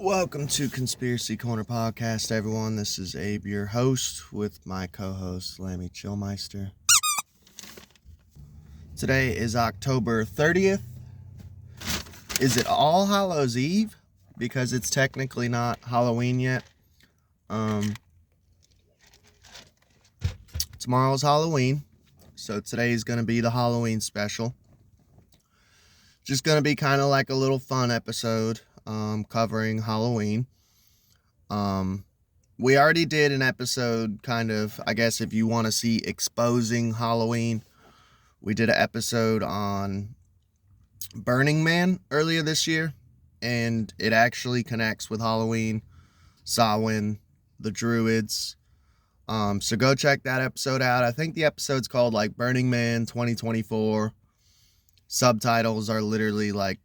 Welcome to Conspiracy Corner Podcast, everyone. This is Abe, your host, with my co-host, Lammy Chillmeister. Today is October 30th. Is it All Hallows Eve? Because it's technically not Halloween yet. Tomorrow's Halloween, so today's going to be the Halloween special. Just going to be kind of like a little fun episode. Covering Halloween. We already did an episode kind of, I guess if you want to see exposing Halloween, we did an episode on Burning Man earlier this year, and it actually connects with Halloween, Samhain, the Druids. So go check that episode out. I think the episode's called like Burning Man 2024. Subtitles are literally like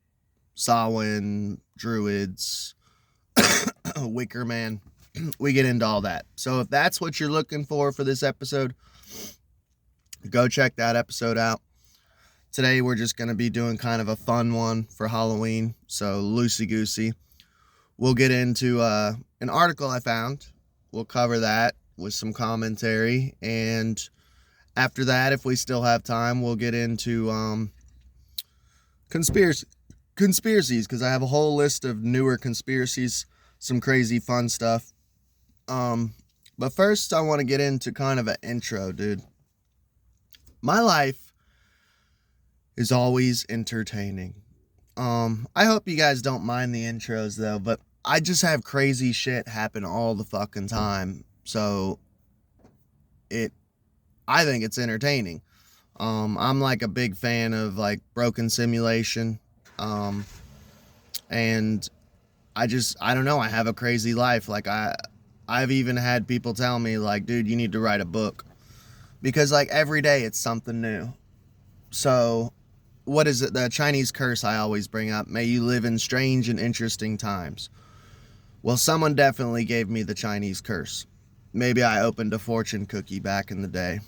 Samhain, Druids, Wicker Man. We get into all that. So if that's what you're looking for this episode, go check that episode out. Today we're just going to be doing kind of a fun one for Halloween, so loosey-goosey. We'll get into an article I found. We'll cover that with some commentary, and after that, if we still have time, we'll get into conspiracies, because I have a whole list of newer conspiracies, some crazy fun stuff. But first I want to get into kind of an intro, dude. My life is always entertaining. I hope you guys don't mind the intros though, but I just have crazy shit happen all the fucking time. So I think it's entertaining. I'm like a big fan of like Broken Simulation. And I don't know, I have a crazy life. Like I've even had people tell me like, dude, you need to write a book, because like every day it's something new. So what is it? The Chinese curse I always bring up, may you live in strange and interesting times. Well, someone definitely gave me the Chinese curse. Maybe I opened a fortune cookie back in the day.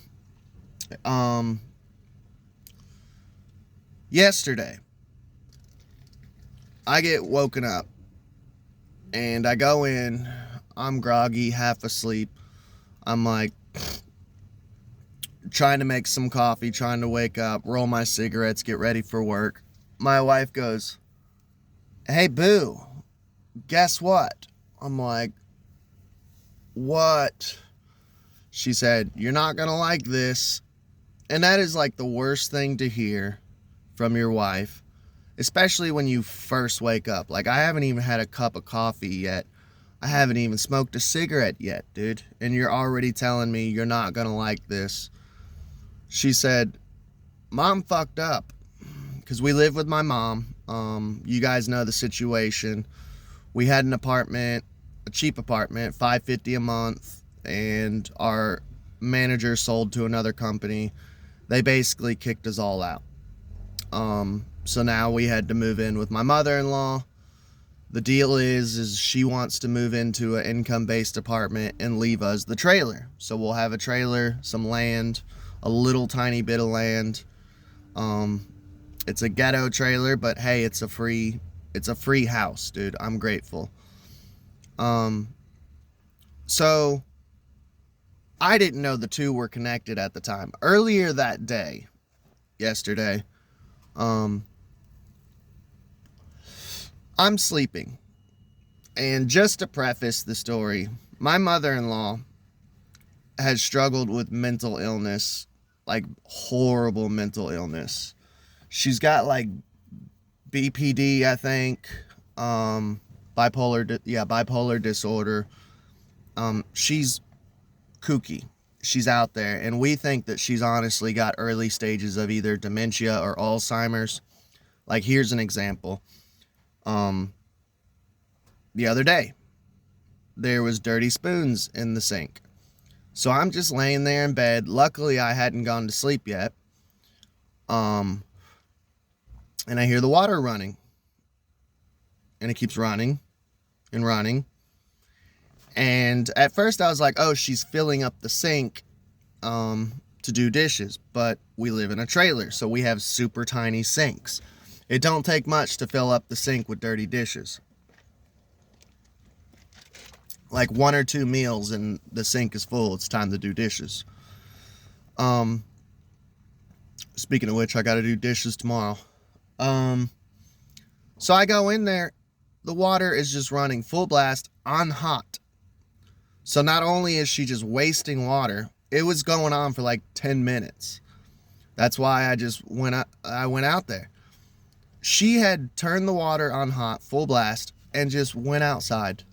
Yesterday, I get woken up and I go in, I'm groggy, half asleep. I'm like trying to make some coffee, trying to wake up, roll my cigarettes, get ready for work. My wife goes, "Hey, boo, guess what?" I'm like, "What?" She said, "You're not gonna like this." And that is like the worst thing to hear from your wife, especially when you first wake up. Like, I haven't even had a cup of coffee yet. I haven't even smoked a cigarette yet, dude. And you're already telling me you're not gonna like this. She said, "Mom fucked up." Because we live with my mom. You guys know the situation. We had an apartment, a cheap apartment, $550 a month. And our manager sold to another company. They basically kicked us all out. So now we had to move in with my mother-in-law. The deal is she wants to move into an income-based apartment and leave us the trailer. So we'll have a trailer, some land, a little tiny bit of land. It's a ghetto trailer, but hey, it's a free house, dude. I'm grateful. So I didn't know the two were connected at the time. Earlier that day, yesterday, I'm sleeping. And just to preface the story, my mother-in-law has struggled with mental illness, like horrible mental illness. She's got like BPD, I think, bipolar disorder. She's kooky. She's out there, and we think that she's honestly got early stages of either dementia or Alzheimer's. Like, here's an example. The other day, there was dirty spoons in the sink. So I'm just laying there in bed. Luckily, I hadn't gone to sleep yet. And I hear the water running. And it keeps running and running. And at first I was like, oh, she's filling up the sink to do dishes. But we live in a trailer, so we have super tiny sinks. It don't take much to fill up the sink with dirty dishes. like 1 or 2 meals and the sink is full. It's time to do dishes. Speaking of which, I got to do dishes tomorrow. So I go in there. The water is just running full blast on hot. So not only is she just wasting water, it was going on for like 10 minutes. That's why I went out there. She had turned the water on hot, full blast, and just went outside.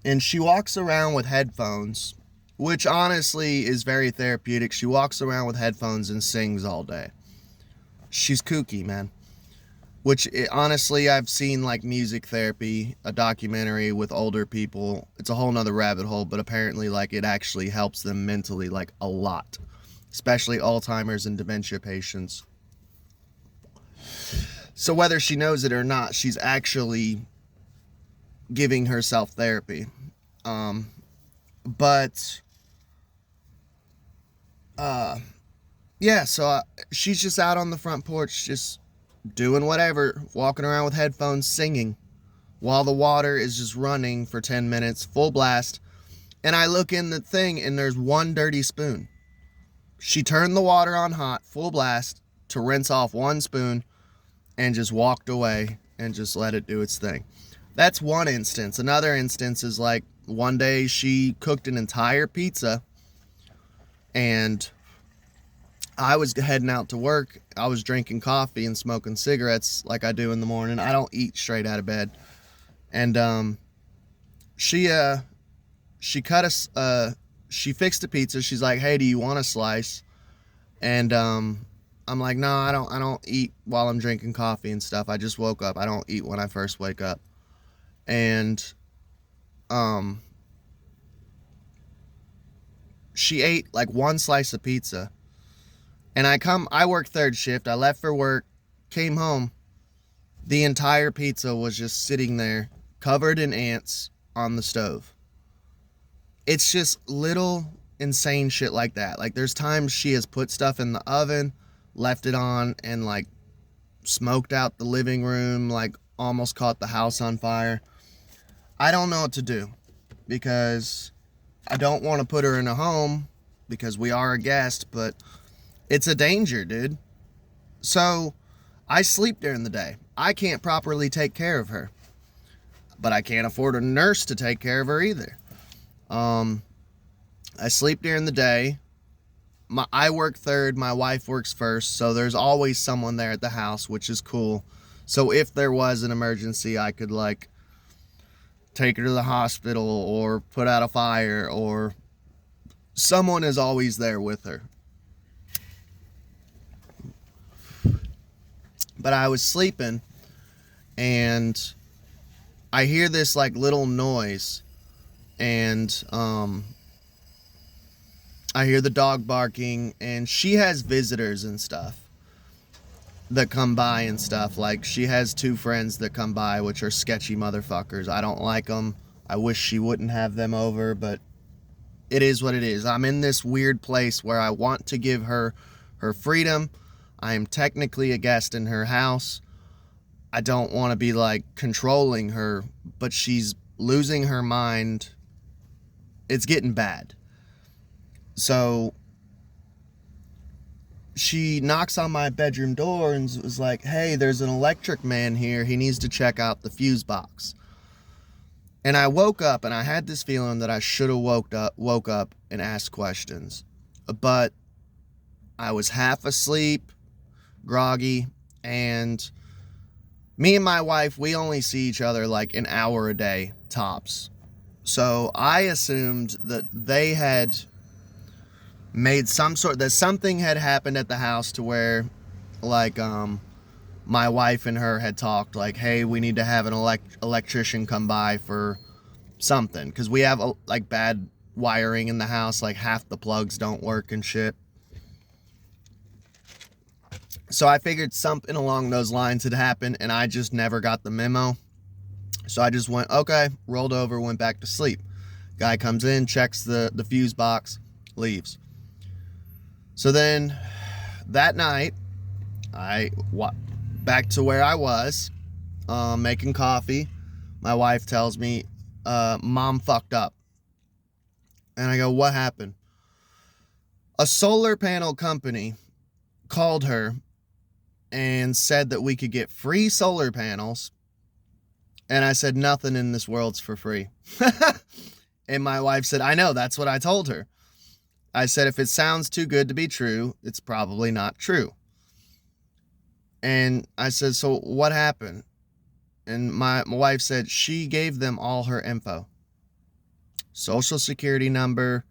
And she walks around with headphones, which honestly is very therapeutic. She walks around with headphones and sings all day. She's kooky, man. Honestly, I've seen like music therapy, a documentary with older people. It's a whole nother rabbit hole, but apparently like it actually helps them mentally like a lot, especially Alzheimer's and dementia patients. So whether she knows it or not, she's actually giving herself therapy. She's just out on the front porch, just doing whatever, walking around with headphones, singing, while the water is just running for 10 minutes, full blast. And I look in the thing, and there's one dirty spoon. She turned the water on hot, full blast, to rinse off one spoon, and just walked away and just let it do its thing. That's one instance. Another instance is like one day she cooked an entire pizza, and I was heading out to work. I was drinking coffee and smoking cigarettes like I do in the morning. I don't eat straight out of bed. And she fixed a pizza. She's like, "Hey, do you want a slice?" And I'm like, "No, I don't eat while I'm drinking coffee and stuff. I just woke up. I don't eat when I first wake up." And she ate like one slice of pizza. And I work third shift. I left for work, came home. The entire pizza was just sitting there, covered in ants on the stove. It's just little insane shit like that. Like there's times she has put stuff in the oven, left it on, and like smoked out the living room, like almost caught the house on fire. I don't know what to do because I don't want to put her in a home because we are a guest, but it's a danger, dude. So I sleep during the day. I can't properly take care of her, but I can't afford a nurse to take care of her either. I sleep during the day. I work third, my wife works first, so there's always someone there at the house, which is cool. So if there was an emergency, I could like take her to the hospital or put out a fire, or someone is always there with her. But I was sleeping and I hear this like little noise, and I hear the dog barking, and she has visitors and stuff that come by and stuff. Like she has 2 friends that come by, which are sketchy motherfuckers. I don't like them. I wish she wouldn't have them over, but it is what it is. I'm in this weird place where I want to give her her freedom. I am technically a guest in her house. I don't want to be like controlling her, but she's losing her mind. It's getting bad. So she knocks on my bedroom door and was like, "Hey, there's an electric man here. He needs to check out the fuse box." And I woke up and I had this feeling that I should have woke up and asked questions. But I was half asleep, groggy, and me and my wife, we only see each other like an hour a day tops. So I assumed that they had made that something had happened at the house to where like my wife and her had talked like, "Hey, we need to have an electrician come by for something," because we have like bad wiring in the house, like half the plugs don't work and shit. So I figured something along those lines had happened, and I just never got the memo. So I just went, okay, rolled over, went back to sleep. Guy comes in, checks the fuse box, leaves. So then that night, back to where I was, making coffee. My wife tells me, Mom fucked up. And I go, what happened? A solar panel company called her and said that we could get free solar panels. And I said, nothing in this world's for free. And my wife said, I know, that's what I told her. I said, if it sounds too good to be true, it's probably not true. And I said, so what happened? And my wife said she gave them all her info. Social security number,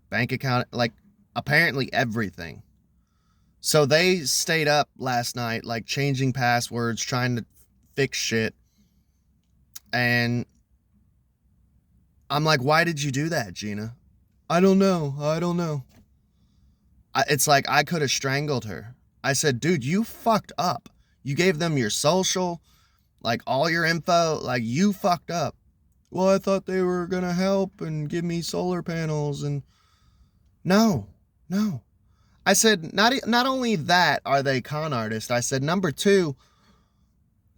bank account, like apparently everything. So they stayed up last night, like changing passwords, trying to fix shit. And I'm like, why did you do that, Gina? I don't know. It's like I could have strangled her. I said, dude, you fucked up. You gave them your social, like all your info, like you fucked up. Well, I thought they were going to help and give me solar panels and no. I said, not only that are they con artists. I said, number two,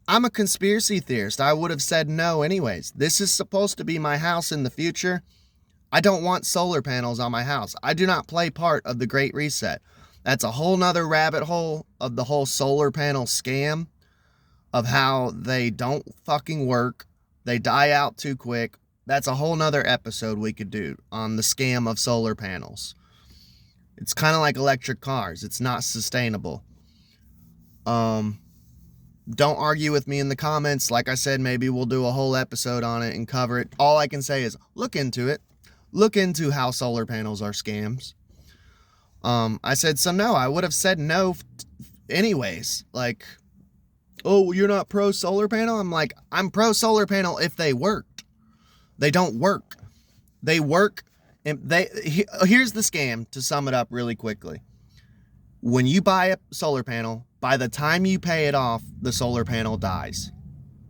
I'm a conspiracy theorist. I would have said no anyways. This is supposed to be my house in the future. I don't want solar panels on my house. I do not play part of the Great Reset. That's a whole nother rabbit hole of the whole solar panel scam, of how they don't fucking work. They die out too quick. That's a whole nother episode we could do on the scam of solar panels. It's kind of like electric cars. It's not sustainable. Don't argue with me in the comments. Like I said, maybe we'll do a whole episode on it and cover it. All I can say is look into it. Look into how solar panels are scams. I said, so no, I would have said no anyways. Like, oh, you're not pro solar panel? I'm like, I'm pro solar panel if they worked. They don't work. They work. And here's the scam to sum it up really quickly. When you buy a solar panel, by the time you pay it off, the solar panel dies.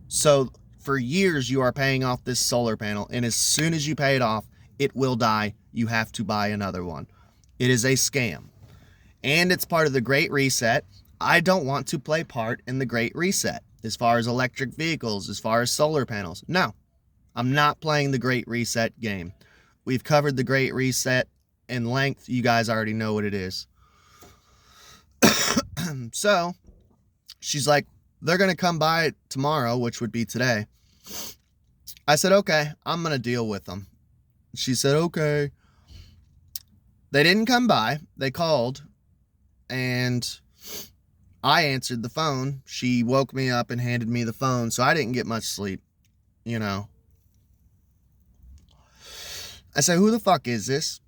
So for years you are paying off this solar panel, and as soon as you pay it off, it will die. You have to buy another one. It is a scam. And it's part of the Great Reset. I don't want to play part in the Great Reset as far as electric vehicles, as far as solar panels. No, I'm not playing the Great Reset game. We've covered the Great Reset in length. You guys already know what it is. So she's like, they're going to come by tomorrow, which would be today. I said, okay, I'm going to deal with them. She said, okay. They didn't come by. They called and I answered the phone. She woke me up and handed me the phone. So I didn't get much sleep, you know. I said, who the fuck is this?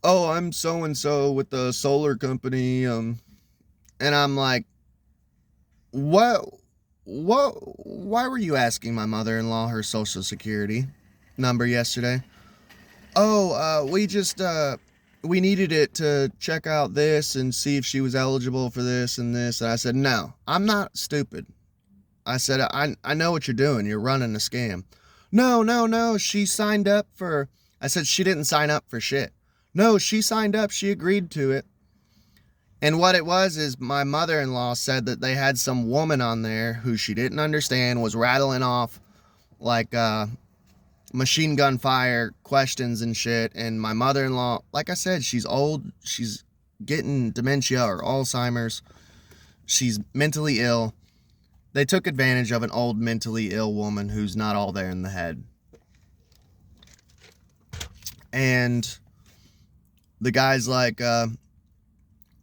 Oh, I'm so-and-so with the solar company. And I'm like, why were you asking my mother-in-law her social security number yesterday? Oh, we needed it to check out this and see if she was eligible for this and this. And I said, no, I'm not stupid. I said, I know what you're doing. You're running a scam. No. She signed up for, I said, she didn't sign up for shit. No, she signed up. She agreed to it. And what it was is my mother-in-law said that they had some woman on there who she didn't understand, was rattling off like machine gun fire questions and shit. And my mother-in-law, like I said, she's old. She's getting dementia or Alzheimer's. She's mentally ill. They took advantage of an old mentally ill woman who's not all there in the head. And the guy's like,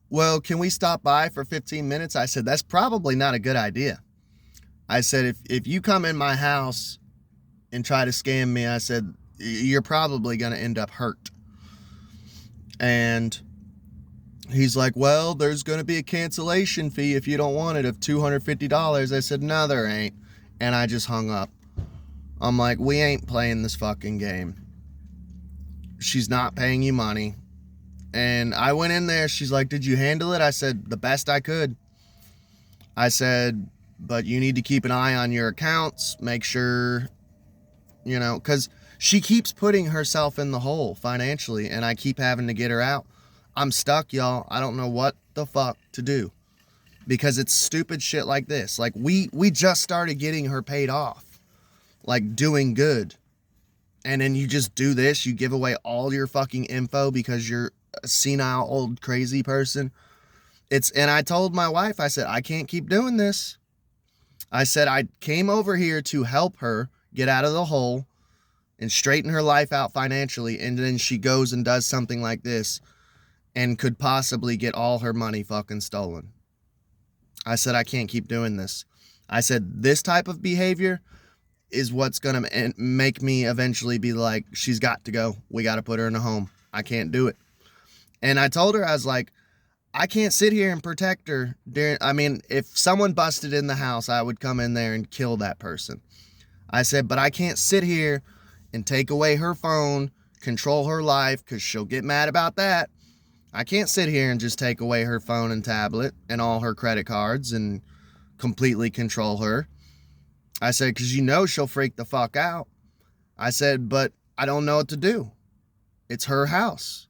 well, can we stop by for 15 minutes? I said, that's probably not a good idea. I said, if you come in my house and try to scam me, I said, you're probably going to end up hurt. And he's like, well, there's going to be a cancellation fee if you don't want it of $250. I said, no, there ain't. And I just hung up. I'm like, we ain't playing this fucking game. She's not paying you money. And I went in there. She's like, did you handle it? I said, the best I could. I said, but you need to keep an eye on your accounts. Make sure, you know, because she keeps putting herself in the hole financially. And I keep having to get her out. I'm stuck, y'all. I don't know what the fuck to do. Because it's stupid shit like this. Like, we just started getting her paid off. Like, doing good. And then you just do this. You give away all your fucking info because you're a senile old crazy person. And I told my wife, I said, I can't keep doing this. I said, I came over here to help her get out of the hole and straighten her life out financially. And then she goes and does something like this and could possibly get all her money fucking stolen. I said, I can't keep doing this. I said, this type of behavior is what's going to make me eventually be like, she's got to go. We got to put her in a home. I can't do it. And I told her, I was like, I can't sit here and protect her. If someone busted in the house, I would come in there and kill that person. I said, but I can't sit here and take away her phone, control her life, because she'll get mad about that. I can't sit here and just take away her phone and tablet and all her credit cards and completely control her. I said, because she'll freak the fuck out. I said, but I don't know what to do. It's her house,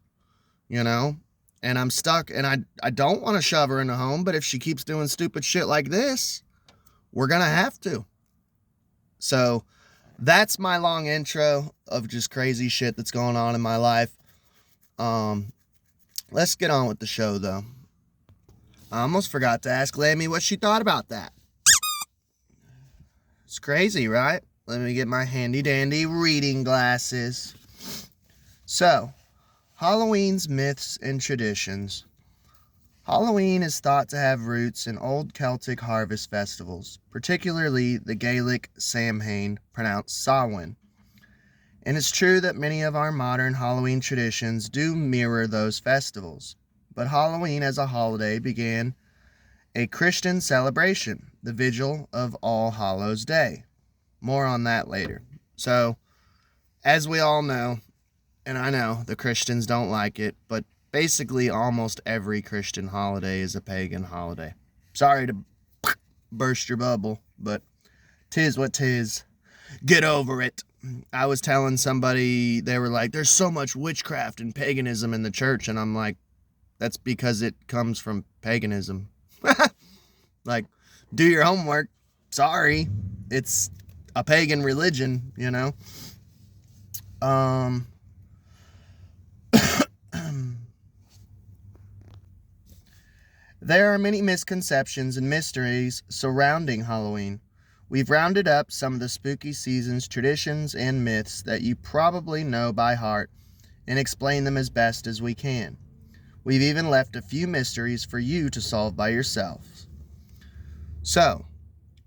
and I'm stuck, and I don't want to shove her in the home, but if she keeps doing stupid shit like this, we're going to have to. So that's my long intro of just crazy shit that's going on in my life. Let's get on with the show, though. I almost forgot to ask Lammy what she thought about that. It's crazy, right? Let me get my handy-dandy reading glasses. So, Halloween's myths and traditions. Halloween is thought to have roots in old Celtic harvest festivals, particularly the Gaelic Samhain, pronounced Samhain. And it's true that many of our modern Halloween traditions do mirror those festivals. But Halloween as a holiday began a Christian celebration, the Vigil of All Hallows Day. More on that later. So, as we all know, and I know the Christians don't like it, but basically almost every Christian holiday is a pagan holiday. Sorry to burst your bubble, but 'tis what 'tis. Get over it. I was telling somebody, they were like, there's so much witchcraft and paganism in the church, and I'm like, that's because it comes from paganism. Like, do your homework. Sorry. It's a pagan religion, There are many misconceptions and mysteries surrounding Halloween. We've rounded up some of the spooky season's traditions and myths that you probably know by heart and explain them as best as we can. We've even left a few mysteries for you to solve by yourselves. So,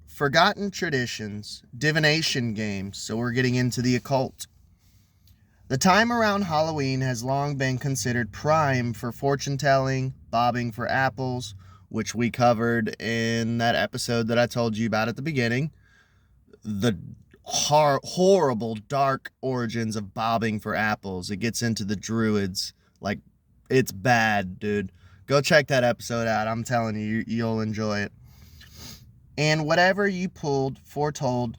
forgotten traditions, divination games, so we're getting into the occult. The time around Halloween has long been considered prime for fortune-telling, bobbing for apples, which we covered in that episode that I told you about at the beginning. The horrible, dark origins of bobbing for apples. It gets into the druids. Like, it's bad, dude. Go check that episode out. I'm telling you, you'll enjoy it. And whatever you foretold,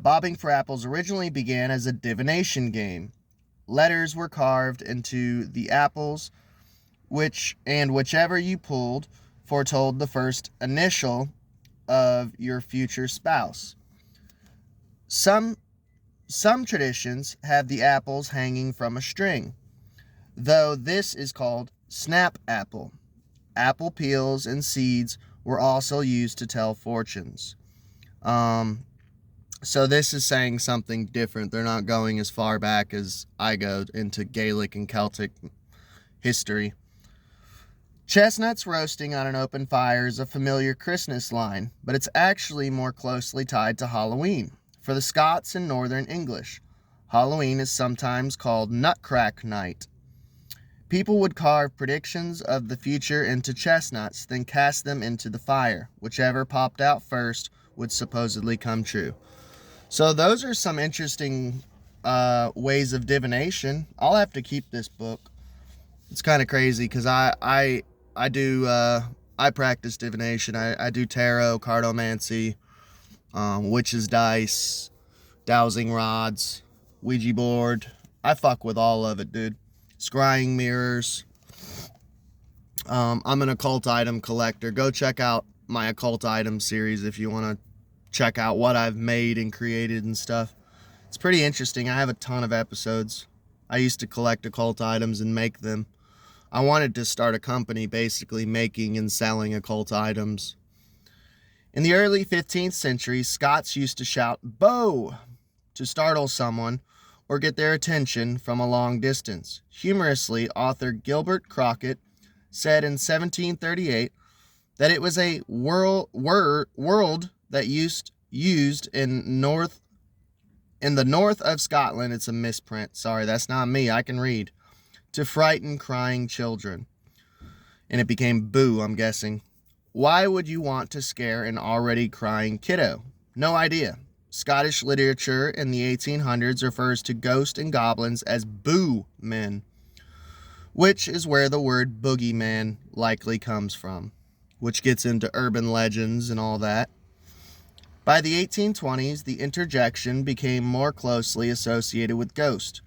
bobbing for apples originally began as a divination game. Letters were carved into the apples, whichever you pulled foretold the first initial of your future spouse. Some traditions have the apples hanging from a string, though this is called snap apple. Apple peels and seeds were also used to tell fortunes. So this is saying something different. They're not going as far back as I go into Gaelic and Celtic history. Chestnuts roasting on an open fire is a familiar Christmas line, but it's actually more closely tied to Halloween. For the Scots and Northern English, Halloween is sometimes called Nutcrack Night. People would carve predictions of the future into chestnuts, then cast them into the fire. Whichever popped out first would supposedly come true. So those are some interesting ways of divination. I'll have to keep this book. It's kind of crazy because I practice divination. I do tarot, cartomancy, witch's dice, dowsing rods, Ouija board. I fuck with all of it, dude. Scrying mirrors. I'm an occult item collector. Go check out my occult item series if you want to check out what I've made and created and stuff. It's pretty interesting. I have a ton of episodes. I used to collect occult items and make them. I wanted to start a company basically making and selling occult items. In the early 15th century, Scots used to shout "Bo!" to startle someone or get their attention from a long distance. Humorously, author Gilbert Crockett said in 1738 that it was a world that used in the north of Scotland. It's a misprint. Sorry, that's not me. I can read. To frighten crying children. And it became boo, I'm guessing. Why would you want to scare an already crying kiddo? No idea. Scottish literature in the 1800s refers to ghosts and goblins as boo men, which is where the word boogeyman likely comes from, which gets into urban legends and all that. By the 1820s, the interjection became more closely associated with ghost,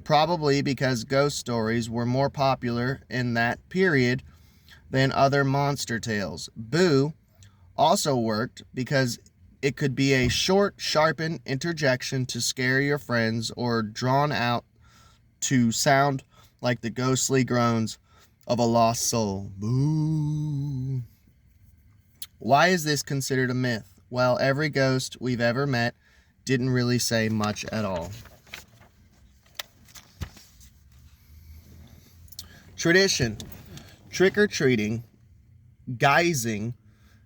probably because ghost stories were more popular in that period than other monster tales. Boo also worked because it could be a short, sharpened interjection to scare your friends or drawn out to sound like the ghostly groans of a lost soul. Boo. Why is this considered a myth? Well, every ghost we've ever met didn't really say much at all. Tradition. Trick-or-treating, guising,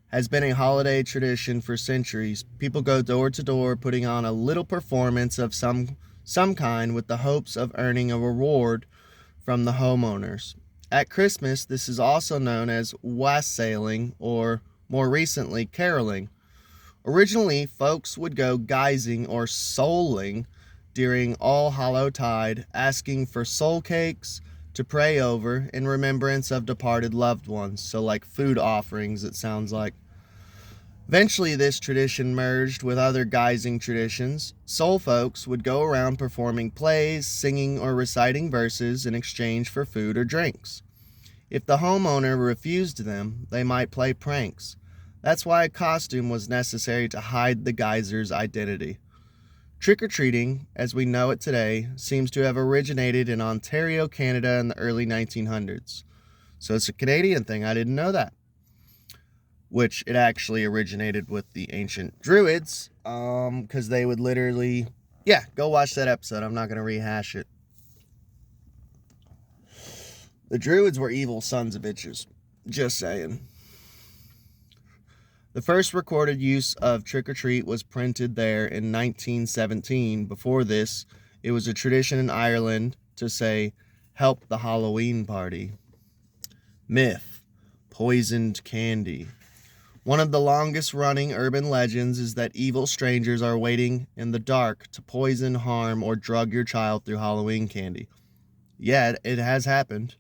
has been a holiday tradition for centuries. People go door to door putting on a little performance of some kind with the hopes of earning a reward from the homeowners. At Christmas, this is also known as wassailing, or more recently, caroling. Originally, folks would go guising or souling during All Hallow Tide, asking for soul cakes to pray over in remembrance of departed loved ones. So like food offerings, it sounds like. Eventually, this tradition merged with other guising traditions. Soul folks would go around performing plays, singing or reciting verses in exchange for food or drinks. If the homeowner refused them, they might play pranks. That's why a costume was necessary to hide the geyser's identity. Trick-or-treating, as we know it today, seems to have originated in Ontario, Canada in the early 1900s. So it's a Canadian thing. I didn't know that. Which it actually originated with the ancient Druids, because they would literally... Yeah, go watch that episode. I'm not going to rehash it. The Druids were evil sons of bitches. Just saying. The first recorded use of trick-or-treat was printed there in 1917. Before this, it was a tradition in Ireland to say, "Help the Halloween party." Myth. Poisoned candy. One of the longest-running urban legends is that evil strangers are waiting in the dark to poison, harm, or drug your child through Halloween candy. Yeah, it has happened.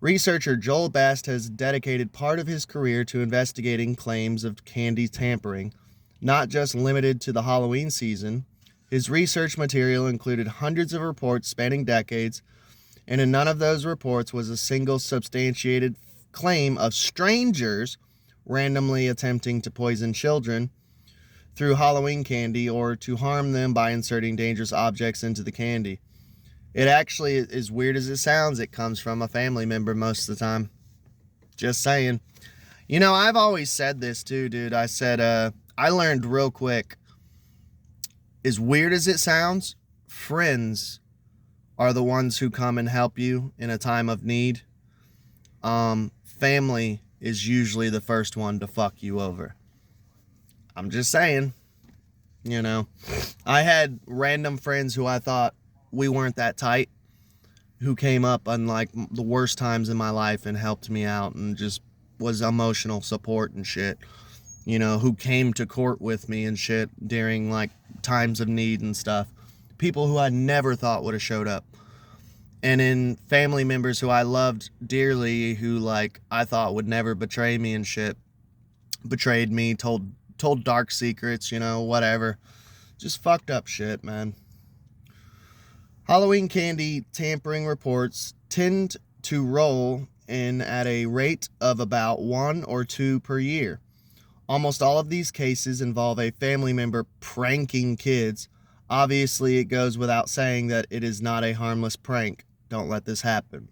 Researcher Joel Best has dedicated part of his career to investigating claims of candy tampering, not just limited to the Halloween season. His research material included hundreds of reports spanning decades, and in none of those reports was a single substantiated claim of strangers randomly attempting to poison children through Halloween candy or to harm them by inserting dangerous objects into the candy. It actually, as weird as it sounds, it comes from a family member most of the time. Just saying. You know, I've always said this too, dude. I said, I learned real quick. As weird as it sounds, friends are the ones who come and help you in a time of need. Family is usually the first one to fuck you over. I'm just saying. You know, I had random friends who I thought we weren't that tight, who came up on like the worst times in my life and helped me out and just was emotional support and shit. You know, who came to court with me and shit during like times of need and stuff. People who I never thought would have showed up. And in family members who I loved dearly, who like I thought would never betray me and shit, betrayed me, told dark secrets, you know, whatever. Just fucked up shit, man. Halloween candy tampering reports tend to roll in at a rate of about 1 or 2 per year. Almost all of these cases involve a family member pranking kids, Obviously, it goes without saying that it is not a harmless prank. Don't let this happen.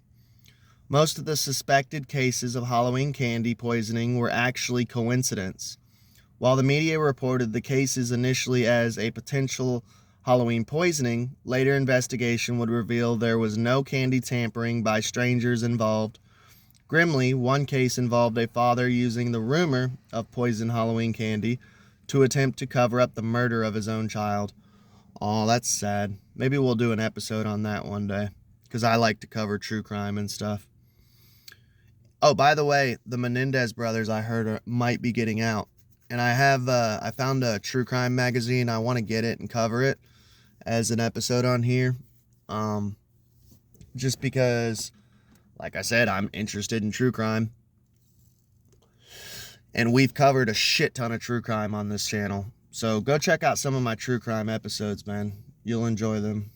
Most of the suspected cases of Halloween candy poisoning were actually coincidence. While the media reported the cases initially as a potential Halloween poisoning, later investigation would reveal there was no candy tampering by strangers involved. Grimly, one case involved a father using the rumor of poisoned Halloween candy to attempt to cover up the murder of his own child. Oh, that's sad. Maybe we'll do an episode on that one day, because I like to cover true crime and stuff. Oh, by the way, the Menendez brothers, I heard, might be getting out. And I found a true crime magazine. I want to get it and cover it as an episode on here. Just because, like I said, I'm interested in true crime. And we've covered a shit ton of true crime on this channel. So go check out some of my true crime episodes, man. You'll enjoy them.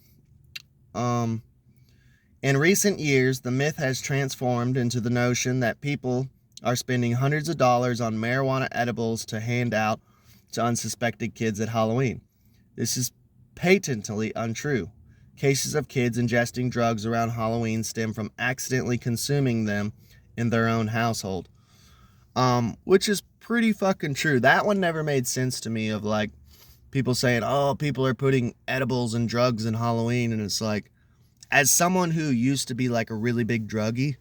In recent years, the myth has transformed into the notion that people are spending hundreds of dollars on marijuana edibles to hand out to unsuspected kids at Halloween. This is patently untrue. Cases of kids ingesting drugs around Halloween stem from accidentally consuming them in their own household. Which is pretty fucking true. That one never made sense to me, of like people saying, oh, people are putting edibles and drugs in Halloween. And it's like, as someone who used to be like a really big druggie,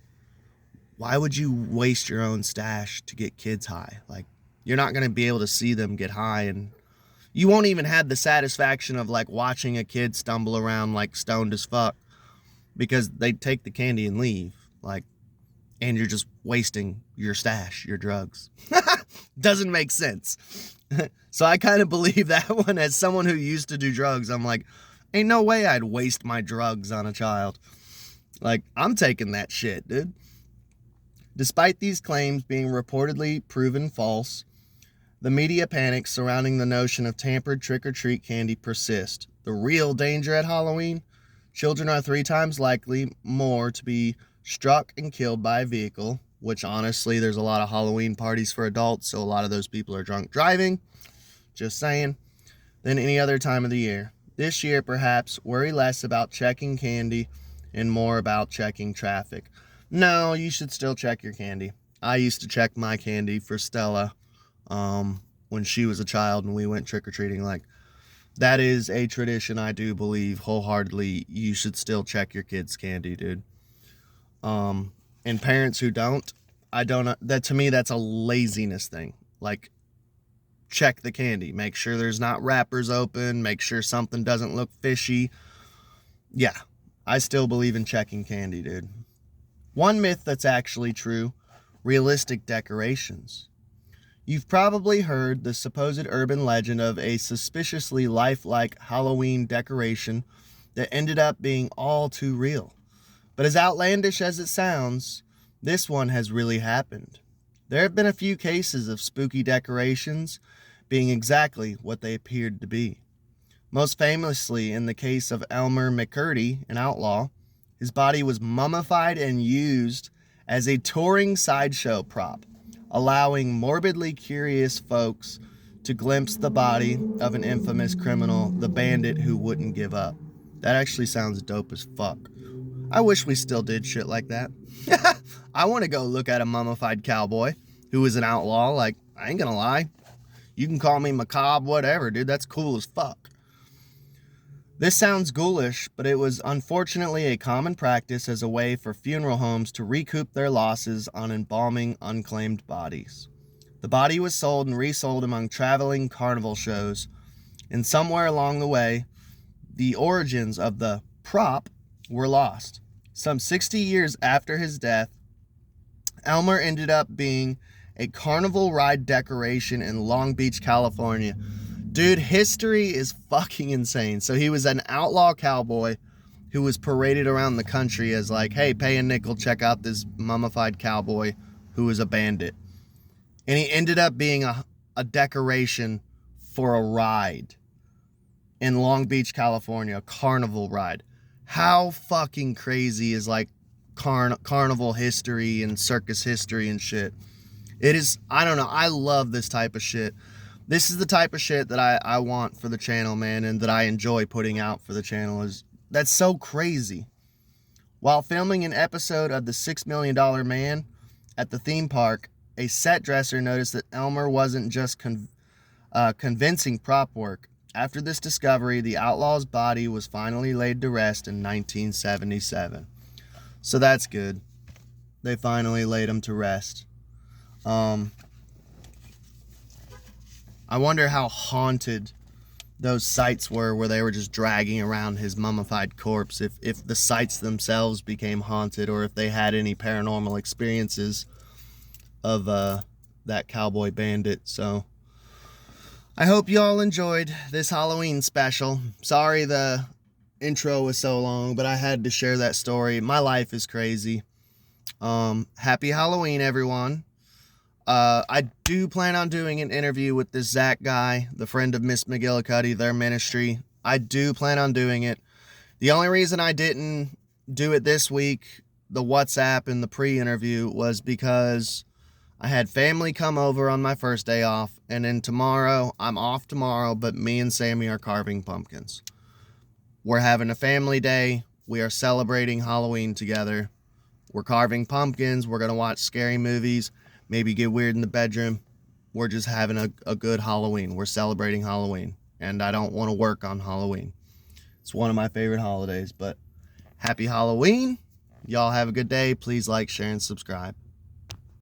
why would you waste your own stash to get kids high? Like, you're not going to be able to see them get high, and you won't even have the satisfaction of like watching a kid stumble around like stoned as fuck, because they take the candy and leave. Like, and you're just wasting your stash, your drugs. Doesn't make sense. So I kind of believe that one. As someone who used to do drugs, I'm like, ain't no way I'd waste my drugs on a child. Like, I'm taking that shit, dude. Despite these claims being reportedly proven false, the media panic surrounding the notion of tampered trick-or-treat candy persists. The real danger at Halloween? Children are 3 times likely more to be struck and killed by a vehicle, which honestly, there's a lot of Halloween parties for adults, so a lot of those people are drunk driving, just saying, than any other time of the year. This year, perhaps, worry less about checking candy and more about checking traffic. No, you should still check your candy. I used to check my candy for Stella when she was a child and we went trick-or-treating. Like, that is a tradition I do believe wholeheartedly. You should still check your kids' candy, dude. And parents who don't, that to me, that's a laziness thing. Like, check the candy. Make sure there's not wrappers open. Make sure something doesn't look fishy. Yeah, I still believe in checking candy, dude. One myth that's actually true: realistic decorations. You've probably heard the supposed urban legend of a suspiciously lifelike Halloween decoration that ended up being all too real. But as outlandish as it sounds, this one has really happened. There have been a few cases of spooky decorations being exactly what they appeared to be. Most famously in the case of Elmer McCurdy, an outlaw. His body was mummified and used as a touring sideshow prop, allowing morbidly curious folks to glimpse the body of an infamous criminal, the bandit who wouldn't give up. That actually sounds dope as fuck. I wish we still did shit like that. I want to go look at a mummified cowboy who was an outlaw. Like, I ain't gonna lie. You can call me macabre, whatever, dude. That's cool as fuck. This sounds ghoulish, but it was unfortunately a common practice as a way for funeral homes to recoup their losses on embalming unclaimed bodies. The body was sold and resold among traveling carnival shows, and somewhere along the way, the origins of the prop were lost. Some 60 years after his death, Elmer ended up being a carnival ride decoration in Long Beach, California. Dude, history is fucking insane. So he was an outlaw cowboy who was paraded around the country as like, hey, pay a nickel, check out this mummified cowboy who was a bandit. And he ended up being a decoration for a ride in Long Beach, California, a carnival ride. How fucking crazy is like carnival history and circus history and shit? It is, I don't know, I love this type of shit. This is the type of shit that I want for the channel, man, and that I enjoy putting out for the channel. That's so crazy. While filming an episode of The $6 Million Man at the theme park, a set dresser noticed that Elmer wasn't just convincing prop work. After this discovery, the outlaw's body was finally laid to rest in 1977. So that's good. They finally laid him to rest. I wonder how haunted those sites were where they were just dragging around his mummified corpse, if the sites themselves became haunted, or if they had any paranormal experiences of that cowboy bandit. So I hope y'all enjoyed this Halloween special. Sorry the intro was so long, but I had to share that story. My life is crazy. Happy Halloween, everyone. I do plan on doing an interview with this Zach guy, the friend of Miss McGillicuddy, their ministry. I do plan on doing it. The only reason I didn't do it this week, the WhatsApp and the pre-interview, was because I had family come over on my first day off, and then tomorrow, I'm off tomorrow, but me and Sammy are carving pumpkins. We're having a family day. We are celebrating Halloween together. We're carving pumpkins. We're going to watch scary movies. Maybe get weird in the bedroom. We're just having a good Halloween. We're celebrating Halloween. And I don't want to work on Halloween. It's one of my favorite holidays. But happy Halloween. Y'all have a good day. Please like, share, and subscribe.